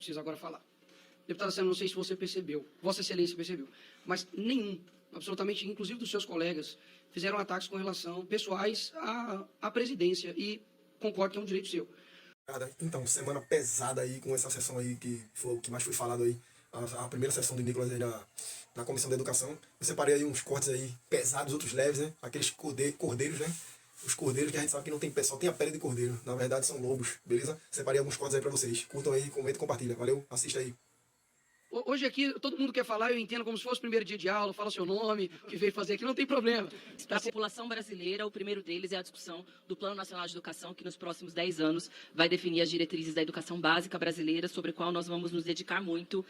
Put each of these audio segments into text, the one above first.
Preciso agora falar. Deputada Sena, não sei se você percebeu, Vossa Excelência percebeu, mas nenhum, absolutamente, inclusive dos seus colegas, fizeram ataques com relação pessoais à presidência e concordo que é um direito seu. Então, semana pesada aí com essa sessão aí que foi o que mais foi falado aí, a primeira sessão do Nicolas aí na Comissão da Educação. Eu separei aí uns cortes aí pesados, outros leves, né? Aqueles cordeiros, né? Os cordeiros que a gente sabe que não tem pé, só tem a pele de cordeiro. Na verdade são lobos, beleza? Separei alguns cortes aí pra vocês. Curtam aí, comentem e compartilhem. Valeu? Assista aí. Hoje aqui, todo mundo quer falar, eu entendo como se fosse o primeiro dia de aula, fala seu nome, o que veio fazer aqui, não tem problema. Para a população brasileira, o primeiro deles é a discussão do Plano Nacional de Educação, que nos próximos 10 anos vai definir as diretrizes da educação básica brasileira, sobre a qual nós vamos nos dedicar muito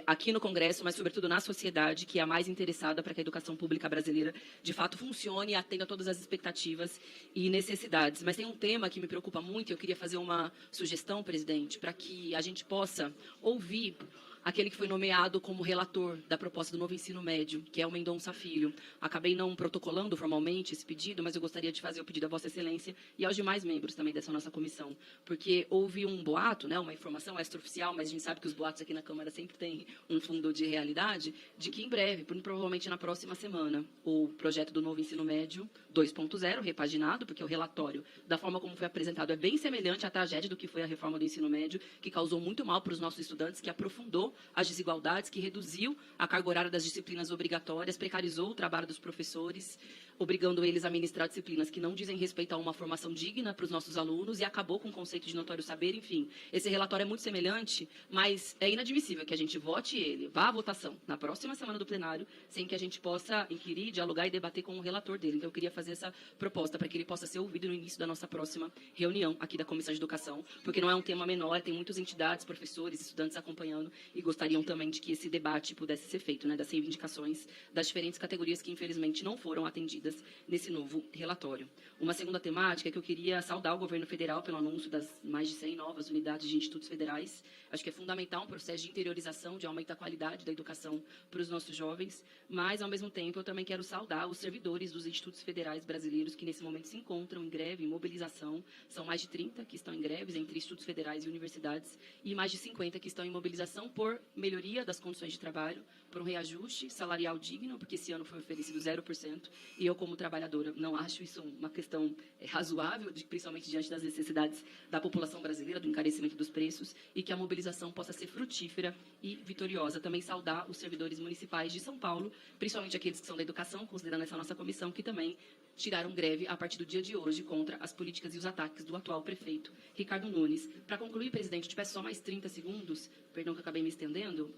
aqui no Congresso, mas sobretudo na sociedade, que é a mais interessada para que a educação pública brasileira de fato funcione e atenda todas as expectativas e necessidades. Mas tem um tema que me preocupa muito, eu queria fazer uma sugestão, presidente, para que a gente possa ouvir aquele que foi nomeado como relator da proposta do novo ensino médio, que é o Mendonça Filho. Acabei não protocolando formalmente esse pedido, mas eu gostaria de fazer o pedido à Vossa Excelência e aos demais membros também dessa nossa comissão, porque houve um boato, né, uma informação extraoficial, mas a gente sabe que os boatos aqui na Câmara sempre têm um fundo de realidade, de que em breve, provavelmente na próxima semana, o projeto do novo ensino médio 2.0, repaginado, porque o relatório, da forma como foi apresentado, é bem semelhante à tragédia do que foi a reforma do ensino médio, que causou muito mal para os nossos estudantes, que aprofundou as desigualdades, que reduziu a carga horária das disciplinas obrigatórias, precarizou o trabalho dos professores, obrigando eles a ministrar disciplinas que não dizem respeito a uma formação digna para os nossos alunos e acabou com o conceito de notório saber. Enfim, esse relatório é muito semelhante, mas é inadmissível que a gente vote ele, vá à votação na próxima semana do plenário, sem que a gente possa inquirir, dialogar e debater com o relator dele. Então, eu queria fazer essa proposta para que ele possa ser ouvido no início da nossa próxima reunião aqui da Comissão de Educação, porque não é um tema menor, tem muitas entidades, professores, estudantes acompanhando e gostariam também de que esse debate pudesse ser feito, né, das reivindicações das diferentes categorias que, infelizmente, não foram atendidas nesse novo relatório. Uma segunda temática é que eu queria saudar o governo federal pelo anúncio das mais de 100 novas unidades de institutos federais. Acho que é fundamental um processo de interiorização, de aumento da qualidade da educação para os nossos jovens, mas, ao mesmo tempo, eu também quero saudar os servidores dos institutos federais brasileiros que, nesse momento, se encontram em greve, em mobilização. São mais de 30 que estão em greves entre institutos federais e universidades e mais de 50 que estão em mobilização por melhoria das condições de trabalho, por um reajuste salarial digno, porque esse ano foi oferecido 0%, e eu, como trabalhadora, não acho isso uma questão razoável, principalmente diante das necessidades da população brasileira, do encarecimento dos preços, e que a mobilização possa ser frutífera e vitoriosa. Também saudar os servidores municipais de São Paulo, principalmente aqueles que são da educação, considerando essa nossa comissão, que também tiraram greve a partir do dia de hoje contra as políticas e os ataques do atual prefeito, Ricardo Nunes. Para concluir, presidente, te peço só mais 30 segundos, perdão que eu acabei me estendendo,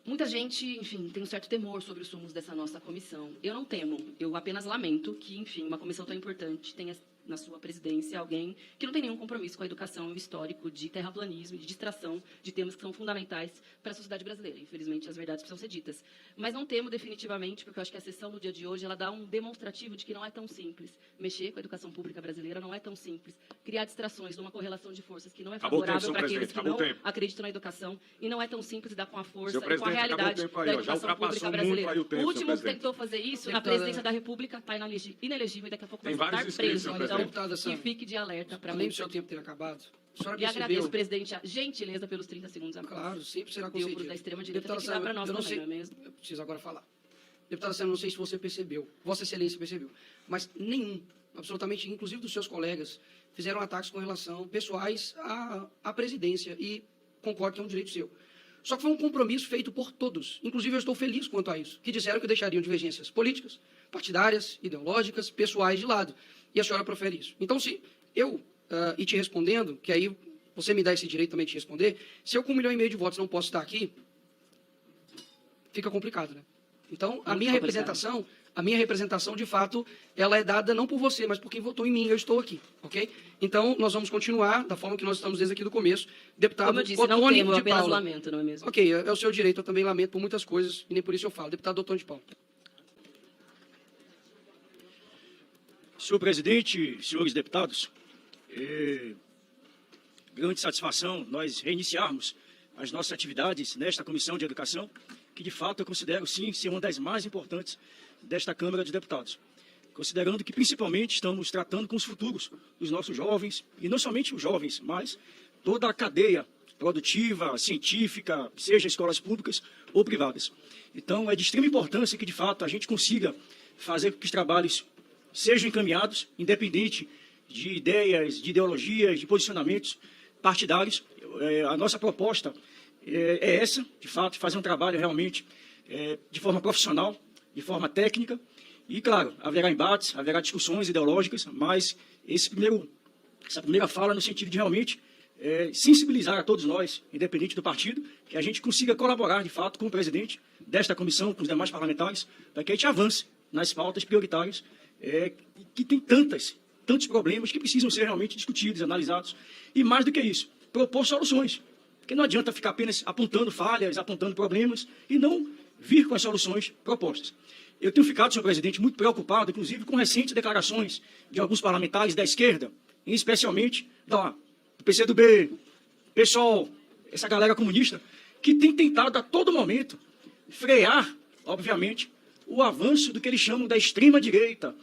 muita gente, enfim, tem um certo temor sobre os rumos dessa nossa comissão. Eu não temo, eu apenas lamento que, enfim, uma comissão tão importante tenha na sua presidência alguém que não tem nenhum compromisso com a educação e o histórico de terraplanismo e de distração de temas que são fundamentais para a sociedade brasileira. Infelizmente, as verdades precisam ser ditas. Mas não temo definitivamente, porque eu acho que a sessão no dia de hoje ela dá um demonstrativo de que não é tão simples. Mexer com a educação pública brasileira não é tão simples. Criar distrações numa correlação de forças que não é favorável para aqueles que não acreditam na educação e não é tão simples lidar com a força e com a realidade da educação pública brasileira. O último que tentou fazer isso na presidência da República está inelegível e daqui a pouco vai estar preso. Então, que fique de alerta para além do seu tempo ter acabado. E agradeço, presidente, a gentileza pelos 30 segundos a mais. Claro, sempre será concedido. Da extrema-direita tem que dar para nós também, não é mesmo? Eu preciso agora falar. Deputada Sena, não sei se você percebeu, Vossa Excelência percebeu, mas nenhum, absolutamente, inclusive dos seus colegas, fizeram ataques com relação pessoais à presidência e concordo que é um direito seu. Só que foi um compromisso feito por todos, inclusive eu estou feliz quanto a isso, que disseram que deixariam divergências políticas, partidárias, ideológicas, pessoais de lado. E a senhora profere isso. Então, se eu, e te respondendo, que aí você me dá esse direito também de responder, se eu com 1,5 milhão de votos não posso estar aqui, fica complicado, né? Então, a minha representação, de fato, ela é dada não por você, mas por quem votou em mim, eu estou aqui, ok? Então, nós vamos continuar da forma que nós estamos desde aqui do começo. Deputado Como eu disse, não temo, eu apenas lamento, não é mesmo? Ok, é o seu direito, eu também lamento por muitas coisas, e nem por isso eu falo. Deputado Otônio de Paula. Senhor presidente, senhores deputados, grande satisfação nós reiniciarmos as nossas atividades nesta Comissão de Educação, que de fato eu considero sim ser uma das mais importantes desta Câmara de Deputados. Considerando que principalmente estamos tratando com os futuros dos nossos jovens, e não somente os jovens, mas toda a cadeia produtiva, científica, seja escolas públicas ou privadas. Então, é de extrema importância que, de fato, a gente consiga fazer com que os trabalhos sejam encaminhados, independente de ideias, de ideologias, de posicionamentos partidários. A nossa proposta é essa, de fato, fazer um trabalho realmente de forma profissional, de forma técnica. E, claro, haverá embates, haverá discussões ideológicas, mas essa primeira fala no sentido de realmente sensibilizar a todos nós, independente do partido, que a gente consiga colaborar, de fato, com o presidente desta comissão, com os demais parlamentares, para que a gente avance nas pautas prioritárias, que tem tantos problemas que precisam ser realmente discutidos, analisados. E, mais do que isso, propor soluções. Porque não adianta ficar apenas apontando falhas, apontando problemas, e não vir com as soluções propostas. Eu tenho ficado, senhor presidente, muito preocupado, inclusive, com recentes declarações de alguns parlamentares da esquerda, especialmente do PCdoB, PSOL, essa galera comunista, que tem tentado a todo momento frear, obviamente, o avanço do que eles chamam da extrema-direita,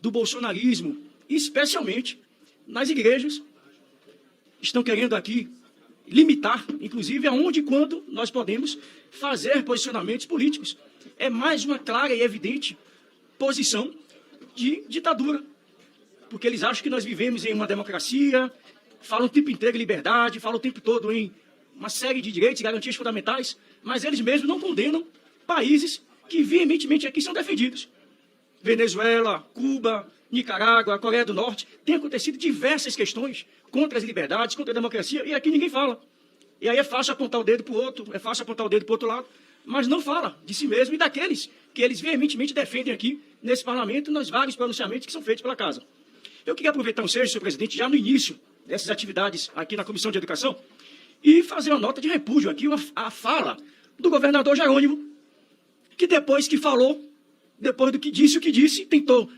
do bolsonarismo, especialmente nas igrejas. Estão querendo aqui limitar, inclusive, aonde e quando nós podemos fazer posicionamentos políticos. É mais uma clara e evidente posição de ditadura, porque eles acham que nós vivemos em uma democracia, falam o tempo inteiro em liberdade, falam o tempo todo em uma série de direitos e garantias fundamentais, mas eles mesmos não condenam países que veementemente aqui são defendidos. Venezuela, Cuba, Nicarágua, Coreia do Norte, tem acontecido diversas questões contra as liberdades, contra a democracia, e aqui ninguém fala. E aí é fácil apontar o dedo para o outro, é fácil apontar o dedo para o outro lado, mas não fala de si mesmo e daqueles que eles veementemente defendem aqui nesse parlamento, nos vários pronunciamentos que são feitos pela Casa. Eu queria aproveitar o ensejo, senhor presidente, já no início dessas atividades aqui na Comissão de Educação, e fazer uma nota de repúdio aqui, a fala do governador Jerônimo, que depois que falou, depois do que disse o que disse, tentou,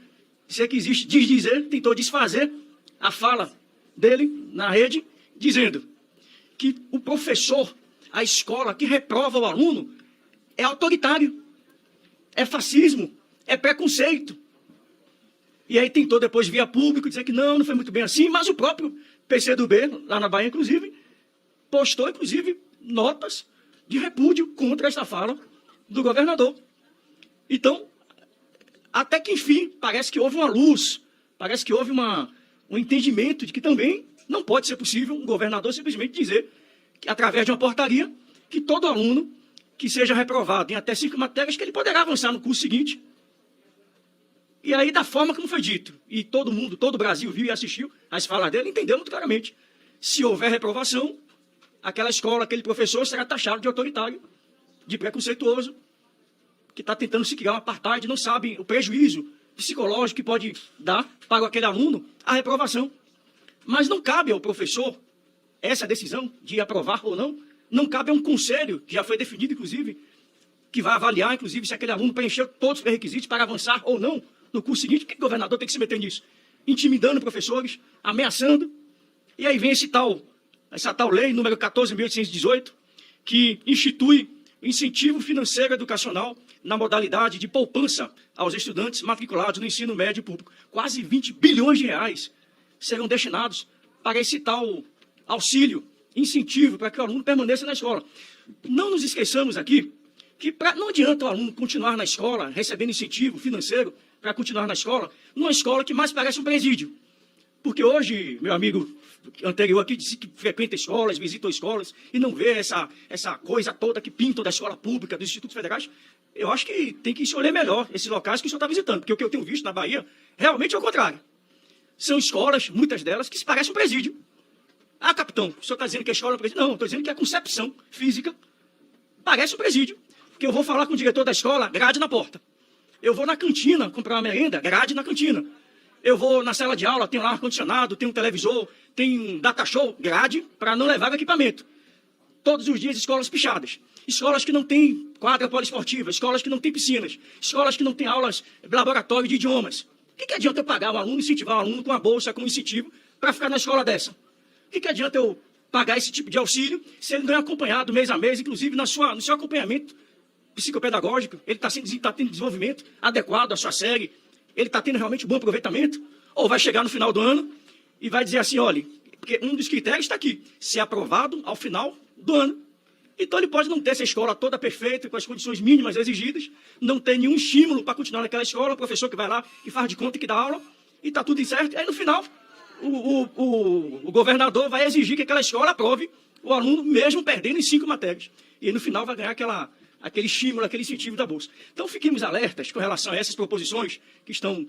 se é que existe dizer, tentou desfazer a fala dele na rede, dizendo que o professor, a escola que reprova o aluno, é autoritário, é fascismo, é preconceito. E aí tentou depois via público dizer que não foi muito bem assim, mas o próprio PCdoB, lá na Bahia, inclusive, postou, inclusive, notas de repúdio contra esta fala do governador. Então, até que, enfim, parece que houve uma luz, parece que houve um entendimento de que também não pode ser possível um governador simplesmente dizer, que, através de uma portaria, que todo aluno que seja reprovado em até 5 matérias, que ele poderá avançar no curso seguinte. E aí, da forma como foi dito, e todo mundo, todo o Brasil viu e assistiu às falas dele, entendeu muito claramente. Se houver reprovação, aquela escola, aquele professor será taxado de autoritário, de preconceituoso, que está tentando se criar um apartheid, não sabe o prejuízo psicológico que pode dar para aquele aluno a reprovação. Mas não cabe ao professor essa decisão de aprovar ou não cabe a um conselho, que já foi definido, inclusive, que vai avaliar, inclusive, se aquele aluno preencheu todos os pré-requisitos para avançar ou não no curso seguinte. Por que o governador tem que se meter nisso? Intimidando professores, ameaçando. E aí vem essa tal lei, número 14.818, que institui o incentivo financeiro educacional na modalidade de poupança aos estudantes matriculados no ensino médio público. Quase 20 bilhões de reais serão destinados para esse tal auxílio, incentivo, para que o aluno permaneça na escola. Não nos esqueçamos aqui que não adianta o aluno continuar na escola, recebendo incentivo financeiro para continuar na escola, numa escola que mais parece um presídio. Porque hoje, meu amigo anterior aqui disse que frequenta escolas, visitou escolas e não vê essa coisa toda que pintam da escola pública, dos institutos federais. Eu acho que tem que escolher melhor esses locais que o senhor está visitando, porque o que eu tenho visto na Bahia realmente é o contrário. São escolas, muitas delas, que se parecem um presídio. Ah, capitão, o senhor está dizendo que a escola é um presídio? Não, estou dizendo que a concepção física parece um presídio. Porque eu vou falar com o diretor da escola, grade na porta. Eu vou na cantina comprar uma merenda, grade na cantina. Eu vou na sala de aula, tem lá ar-condicionado, tem um televisor, tem um data show, grade para não levar equipamento. Todos os dias, escolas pichadas. Escolas que não têm quadra poliesportiva, escolas que não têm piscinas, escolas que não têm aulas, laboratório de idiomas. O que adianta eu pagar o aluno, incentivar o aluno com a bolsa, com incentivo, para ficar na escola dessa? O que adianta eu pagar esse tipo de auxílio se ele não é acompanhado mês a mês, inclusive no seu acompanhamento psicopedagógico, ele está tendo desenvolvimento adequado à sua série, ele está tendo realmente bom aproveitamento, ou vai chegar no final do ano e vai dizer assim, olha, Porque um dos critérios está aqui, ser aprovado ao final do ano. Então ele pode não ter essa escola toda perfeita, com as condições mínimas exigidas, não ter nenhum estímulo para continuar naquela escola, o professor que vai lá e faz de conta que dá aula, e está tudo certo. Aí no final, o governador vai exigir que aquela escola aprove o aluno, mesmo perdendo em 5 matérias. E aí, no final vai ganhar aquele estímulo, aquele incentivo da Bolsa. Então fiquemos alertas com relação a essas proposições que estão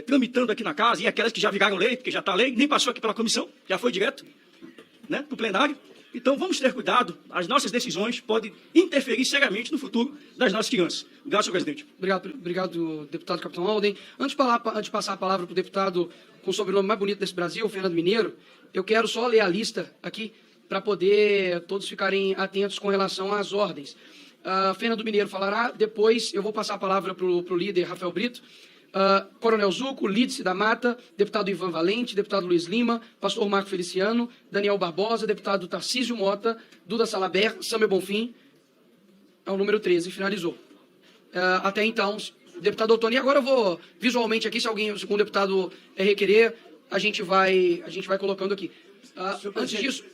tramitando aqui na casa, e aquelas que já viraram lei, porque já está lei, nem passou aqui pela comissão, já foi direto, né, para o plenário. Então vamos ter cuidado, as nossas decisões podem interferir seriamente no futuro das nossas crianças. Obrigado, senhor presidente. Obrigado, deputado Capitão Alden. Antes de passar a palavra para o deputado com o sobrenome mais bonito desse Brasil, Fernando Mineiro, eu quero só ler a lista aqui para poder todos ficarem atentos com relação às ordens. Fernando Mineiro falará, depois eu vou passar a palavra para o líder Rafael Brito, Coronel Zuco, Lídice da Mata, deputado Ivan Valente, deputado Luiz Lima, pastor Marco Feliciano, Daniel Barbosa, deputado Tarcísio Mota, Duda Salaber, Samuel Bonfim, é o número 13, finalizou. Até então, deputado Ottoni, agora eu vou visualmente aqui, se o deputado requerer, a gente vai colocando aqui. Antes disso,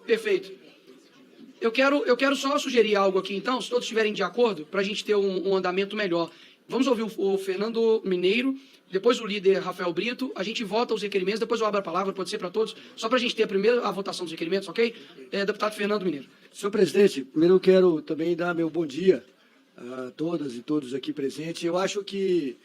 perfeito. Eu quero só sugerir algo aqui, então, se todos estiverem de acordo, para a gente ter um andamento melhor. Vamos ouvir o Fernando Mineiro, depois o líder Rafael Brito, a gente vota os requerimentos, depois eu abro a palavra, pode ser para todos, só para a gente ter primeiro a votação dos requerimentos, ok? Deputado Fernando Mineiro. Senhor presidente, primeiro eu quero também dar meu bom dia a todas e todos aqui presentes. Eu acho que,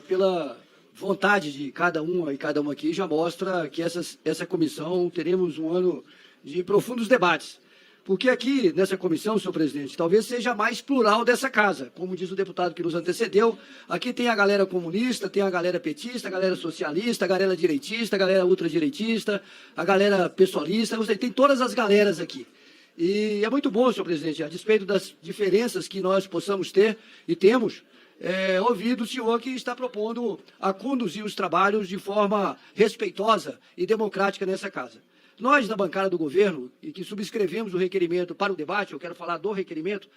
pela vontade de cada um e cada uma aqui, já mostra que essa comissão teremos um ano de profundos debates. Porque aqui, nessa comissão, senhor presidente, talvez seja a mais plural dessa casa. Como diz o deputado que nos antecedeu, aqui tem a galera comunista, tem a galera petista, a galera socialista, a galera direitista, a galera ultradireitista, a galera pessoalista, tem todas as galeras aqui. E é muito bom, senhor presidente, a despeito das diferenças que nós possamos ter e temos, ouvir do senhor que está propondo a conduzir os trabalhos de forma respeitosa e democrática nessa casa. Nós, da bancada do governo, e que subscrevemos o requerimento para o debate, eu quero falar do requerimento,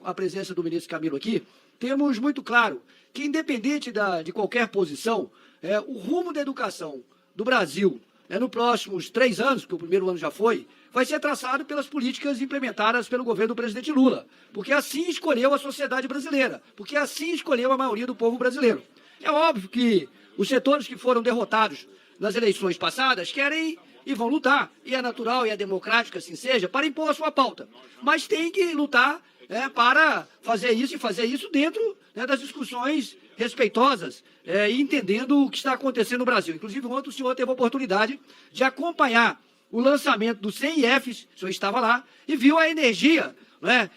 a presença do ministro Camilo aqui, temos muito claro que, independente de qualquer posição, o rumo da educação do Brasil, nos próximos 3 anos, que o primeiro ano já foi, vai ser traçado pelas políticas implementadas pelo governo do presidente Lula, porque assim escolheu a sociedade brasileira, porque assim escolheu a maioria do povo brasileiro. É óbvio que os setores que foram derrotados nas eleições passadas querem e vão lutar, e é natural e é democrático, assim seja, para impor a sua pauta. Mas tem que lutar para fazer isso, e fazer isso dentro das discussões respeitosas e entendendo o que está acontecendo no Brasil. Inclusive, ontem o senhor teve a oportunidade de acompanhar o lançamento do CIFs, o senhor estava lá, e viu a energia,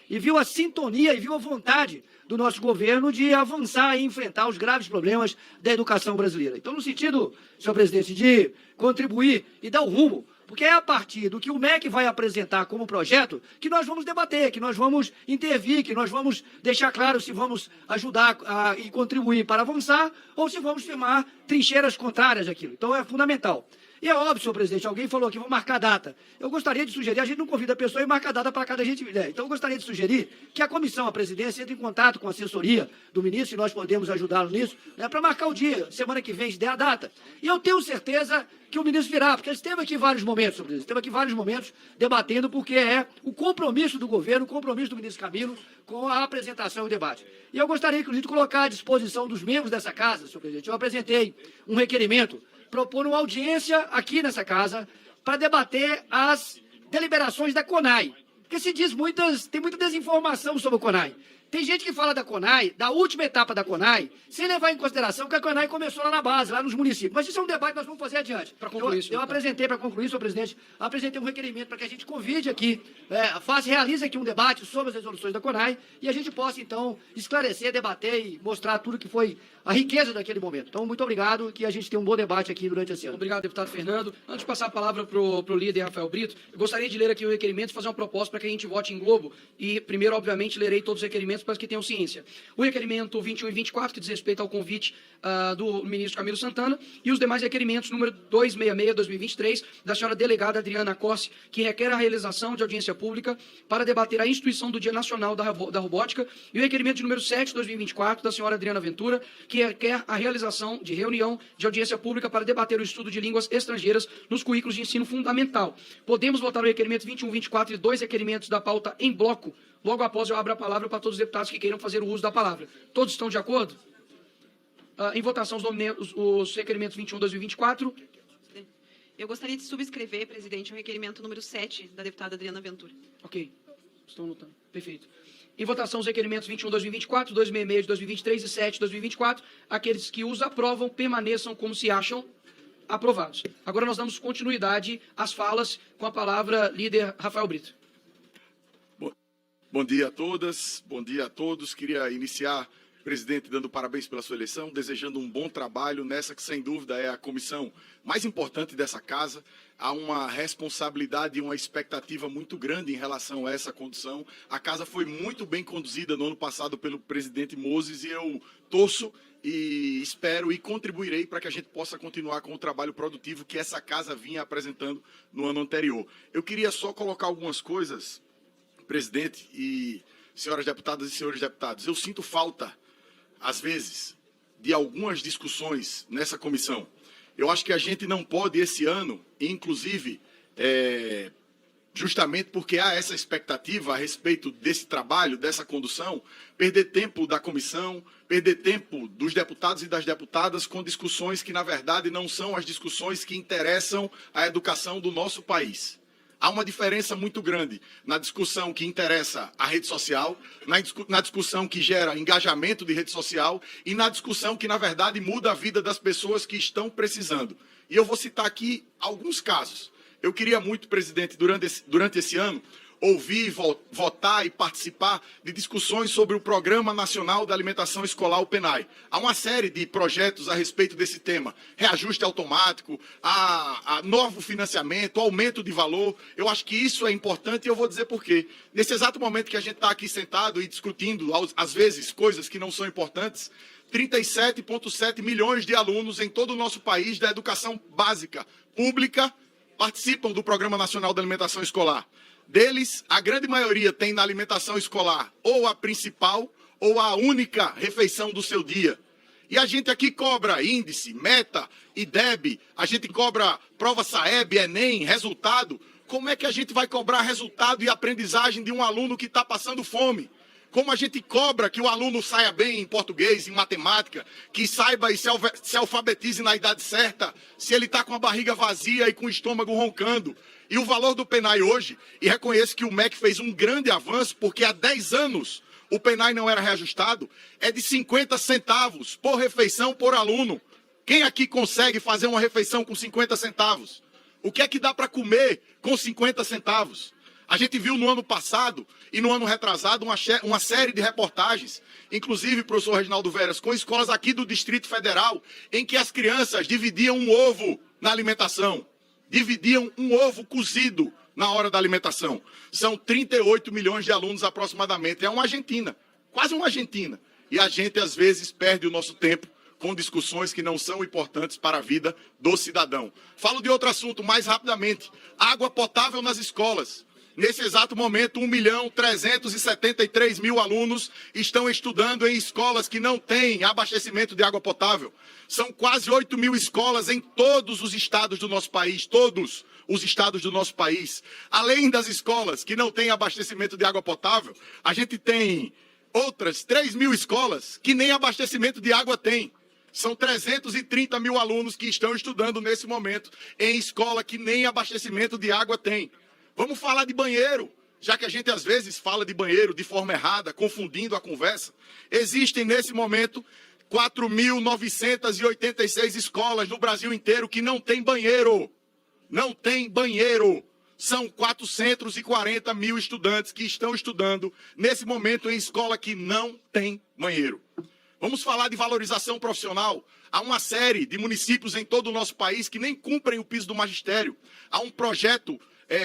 e viu a sintonia, e viu a vontade do nosso governo de avançar e enfrentar os graves problemas da educação brasileira. Então, no sentido, senhor presidente, de contribuir e dar o rumo, porque é a partir do que o MEC vai apresentar como projeto que nós vamos debater, que nós vamos intervir, que nós vamos deixar claro se vamos ajudar e contribuir para avançar ou se vamos firmar trincheiras contrárias àquilo. Então, é fundamental. E é óbvio, senhor presidente, alguém falou aqui, vamos marcar data. Eu gostaria de sugerir, a gente não convida a pessoa e marca a data para cada gente. Então, eu gostaria de sugerir que a comissão, a presidência, entre em contato com a assessoria do ministro, e nós podemos ajudá-lo nisso, para marcar o dia, semana que vem, se der a data. E eu tenho certeza que o ministro virá, porque ele esteve aqui em vários momentos, senhor presidente, esteve aqui em vários momentos debatendo, porque é o compromisso do governo, o compromisso do ministro Camilo com a apresentação e o debate. E eu gostaria, inclusive, de colocar à disposição dos membros dessa casa, senhor presidente, eu apresentei um requerimento propor uma audiência aqui nessa casa para debater as deliberações da CONAI. Porque se diz tem muita desinformação sobre o CONAI. Tem gente que fala da CONAI, da última etapa da CONAI, sem levar em consideração que a CONAI começou lá na base, lá nos municípios. Mas isso é um debate que nós vamos fazer adiante. Eu apresentei, para concluir, senhor presidente, apresentei um requerimento para que a gente convide aqui, realize aqui um debate sobre as resoluções da CONAI e a gente possa, então, esclarecer, debater e mostrar tudo que foi a riqueza daquele momento. Então, muito obrigado, que a gente tenha um bom debate aqui durante esse ano. Obrigado, deputado Fernando. Antes de passar a palavra para o líder Rafael Brito, eu gostaria de ler aqui o requerimento e fazer uma proposta para que a gente vote em globo. E, primeiro, obviamente, lerei todos os requerimentos requerimentos para que tenham ciência. O requerimento 21 e 24, que diz respeito ao convite do ministro Camilo Santana, e os demais requerimentos, número 266/2023, da senhora delegada Adriana Cosse, que requer a realização de audiência pública para debater a instituição do Dia Nacional da Robótica, e o requerimento de número 7/2024, da senhora Adriana Ventura, que requer a realização de reunião de audiência pública para debater o estudo de línguas estrangeiras nos currículos de ensino fundamental. Podemos votar o requerimento 21, 24 e 2 requerimentos da pauta em bloco. Logo após eu abro a palavra para todos os deputados que queiram fazer o uso da palavra. Todos estão de acordo? Em votação, os requerimentos 21/2024. Eu gostaria de subscrever, presidente, o requerimento número 7 da deputada Adriana Ventura. Ok. Estão anotando. Perfeito. Em votação, os requerimentos 21/2024, 266/2023 e 7/2024. Aqueles que os aprovam permaneçam como se acham aprovados. Agora nós damos continuidade às falas com a palavra líder Rafael Brito. Bom dia a todas, bom dia a todos. Queria iniciar, presidente, dando parabéns pela sua eleição, desejando um bom trabalho nessa que, sem dúvida, é a comissão mais importante dessa casa. Há uma responsabilidade e uma expectativa muito grande em relação a essa condução. A casa foi muito bem conduzida no ano passado pelo presidente Moses e eu torço e espero e contribuirei para que a gente possa continuar com o trabalho produtivo que essa casa vinha apresentando no ano anterior. Eu queria só colocar algumas coisas, presidente e senhoras deputadas e senhores deputados. Eu sinto falta, às vezes, de algumas discussões nessa comissão. Eu acho que a gente não pode, esse ano, inclusive, justamente porque há essa expectativa a respeito desse trabalho, dessa condução, perder tempo da comissão, perder tempo dos deputados e das deputadas com discussões que, na verdade, não são as discussões que interessam a educação do nosso país. Há uma diferença muito grande na discussão que interessa a rede social, na discussão que gera engajamento de rede social e na discussão que, na verdade, muda a vida das pessoas que estão precisando. E eu vou citar aqui alguns casos. Eu queria muito, presidente, durante esse ano, ouvir, votar e participar de discussões sobre o Programa Nacional da Alimentação Escolar, o PNAE. Há uma série de projetos a respeito desse tema. Reajuste automático, a novo financiamento, aumento de valor. Eu acho que isso é importante e eu vou dizer por quê. Nesse exato momento que a gente está aqui sentado e discutindo, às vezes, coisas que não são importantes, 37,7 milhões de alunos em todo o nosso país da educação básica pública participam do Programa Nacional da Alimentação Escolar. Deles, a grande maioria tem na alimentação escolar ou a principal ou a única refeição do seu dia. E a gente aqui cobra índice, meta, IDEB, a gente cobra prova SAEB, Enem, resultado. Como é que a gente vai cobrar resultado e aprendizagem de um aluno que está passando fome? Como a gente cobra que o aluno saia bem em português, em matemática, que saiba e se alfabetize na idade certa, se ele está com a barriga vazia e com o estômago roncando? E o valor do PNAE hoje, e reconheço que o MEC fez um grande avanço, porque há 10 anos o PNAE não era reajustado, é de 50 centavos por refeição por aluno. Quem aqui consegue fazer uma refeição com 50 centavos? O que é que dá para comer com 50 centavos? A gente viu no ano passado e no ano retrasado uma série de reportagens, inclusive, professor Reginaldo Veras, com escolas aqui do Distrito Federal, em que as crianças dividiam um ovo na alimentação. Dividiam um ovo cozido na hora da alimentação. São 38 milhões de alunos aproximadamente. É uma Argentina, quase uma Argentina. E a gente, às vezes, perde o nosso tempo com discussões que não são importantes para a vida do cidadão. Falo de outro assunto mais rapidamente. Água potável nas escolas. Nesse exato momento, 1.373.000 alunos estão estudando em escolas que não têm abastecimento de água potável. São quase 8.000 escolas em todos os estados do nosso país, todos os estados do nosso país. Além das escolas que não têm abastecimento de água potável, a gente tem outras 3.000 escolas que nem abastecimento de água têm. São 330.000 alunos que estão estudando nesse momento em escola que nem abastecimento de água tem. Vamos falar de banheiro, já que a gente às vezes fala de banheiro de forma errada, confundindo a conversa. Existem nesse momento 4.986 escolas no Brasil inteiro que não têm banheiro. Não tem banheiro. São 440 mil estudantes que estão estudando nesse momento em escola que não tem banheiro. Vamos falar de valorização profissional. Há uma série de municípios em todo o nosso país que nem cumprem o piso do magistério. Há um projeto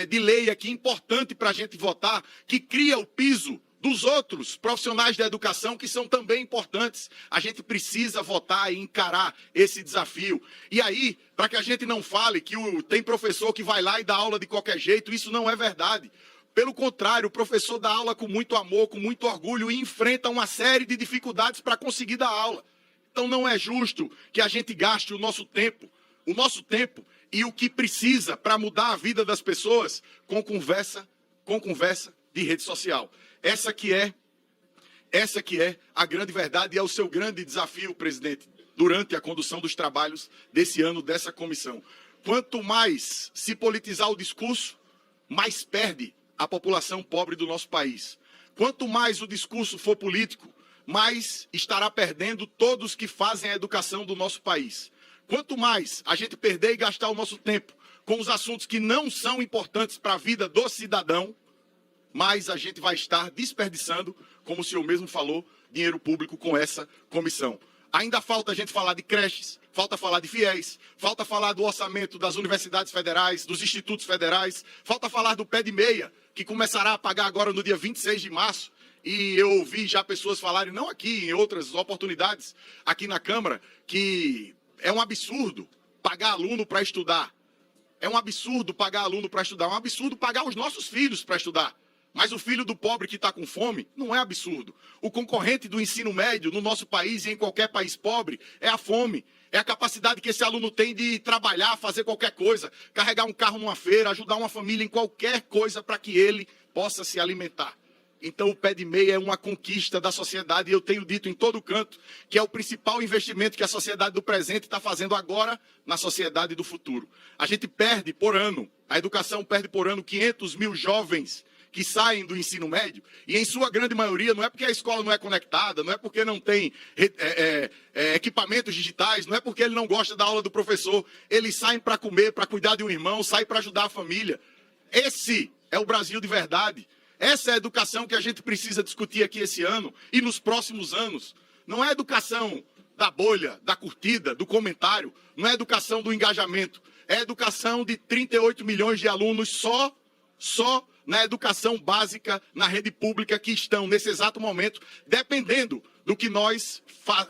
de lei aqui importante para a gente votar, que cria o piso dos outros profissionais da educação que são também importantes. A gente precisa votar e encarar esse desafio. E aí, para que a gente não fale que tem professor que vai lá e dá aula de qualquer jeito, isso não é verdade. Pelo contrário, o professor dá aula com muito amor, com muito orgulho e enfrenta uma série de dificuldades para conseguir dar aula. Então não é justo que a gente gaste o nosso tempo e o que precisa para mudar a vida das pessoas com conversa de rede social. Essa que é a grande verdade e é o seu grande desafio, presidente, durante a condução dos trabalhos desse ano, dessa comissão. Quanto mais se politizar o discurso, mais perde a população pobre do nosso país. Quanto mais o discurso for político, mais estará perdendo todos que fazem a educação do nosso país. Quanto mais a gente perder e gastar o nosso tempo com os assuntos que não são importantes para a vida do cidadão, mais a gente vai estar desperdiçando, como o senhor mesmo falou, dinheiro público com essa comissão. Ainda falta a gente falar de creches, falta falar de fiéis, falta falar do orçamento das universidades federais, dos institutos federais, falta falar do pé de meia, que começará a pagar agora no dia 26 de março. E eu ouvi já pessoas falarem, não aqui, em outras oportunidades, aqui na Câmara, que é um absurdo pagar aluno para estudar. É um absurdo pagar aluno para estudar, é um absurdo pagar os nossos filhos para estudar. Mas o filho do pobre que está com fome não é absurdo. O concorrente do ensino médio no nosso país e em qualquer país pobre é a fome. É a capacidade que esse aluno tem de trabalhar, fazer qualquer coisa, carregar um carro numa feira, ajudar uma família em qualquer coisa para que ele possa se alimentar. Então o pé de meia é uma conquista da sociedade e eu tenho dito em todo canto que é o principal investimento que a sociedade do presente está fazendo agora na sociedade do futuro. A gente perde por ano, a educação perde por ano 500 mil jovens que saem do ensino médio, e em sua grande maioria não é porque a escola não é conectada, não é porque não tem equipamentos digitais, não é porque ele não gosta da aula do professor, eles saem para comer, para cuidar de um irmão, saem para ajudar a família. Esse é o Brasil de verdade. Essa é a educação que a gente precisa discutir aqui esse ano e nos próximos anos. Não é a educação da bolha, da curtida, do comentário, não é a educação do engajamento, é a educação de 38 milhões de alunos só na educação básica, na rede pública, que estão, nesse exato momento, dependendo do que nós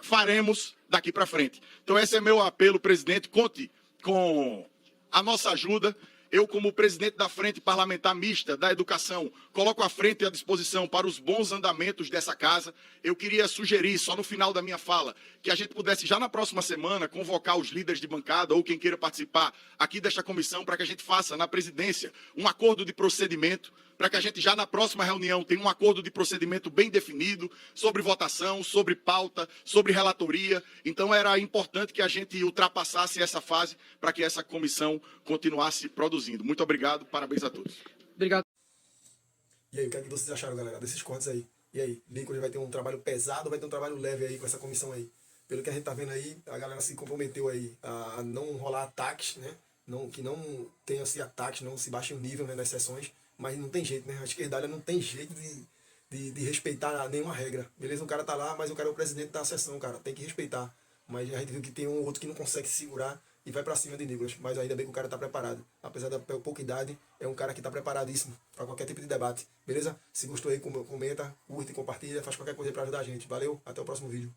faremos daqui para frente. Então, esse é meu apelo, presidente. Conte com a nossa ajuda. Eu, como presidente da Frente Parlamentar Mista da Educação, coloco a frente à disposição para os bons andamentos dessa casa. Eu queria sugerir, só no final da minha fala, que a gente pudesse, já na próxima semana, convocar os líderes de bancada ou quem queira participar aqui desta comissão para que a gente faça, na presidência, um acordo de procedimento, para que a gente já na próxima reunião tenha um acordo de procedimento bem definido sobre votação, sobre pauta, sobre relatoria. Então era importante que a gente ultrapassasse essa fase para que essa comissão continuasse produzindo. Muito obrigado, parabéns a todos. Obrigado. E aí, o que é que vocês acharam, galera, desses cortes aí? E aí, Nicolas vai ter um trabalho pesado ou vai ter um trabalho leve aí com essa comissão aí? Pelo que a gente tá vendo aí, a galera se comprometeu aí a não rolar ataques, né? Que não tenha se ataques, não se baixe o nível, né, das sessões. Mas não tem jeito, né? A esquerdalha não tem jeito de respeitar nenhuma regra. Beleza? O cara tá lá, mas o cara é o presidente da sessão, cara. Tem que respeitar. Mas a gente viu que tem um outro que não consegue se segurar e vai pra cima de Nicolas. Mas ainda bem que o cara tá preparado. Apesar da pouca idade, é um cara que tá preparadíssimo pra qualquer tipo de debate. Beleza? Se gostou aí, comenta, curte, compartilha, faz qualquer coisa pra ajudar a gente. Valeu, até o próximo vídeo.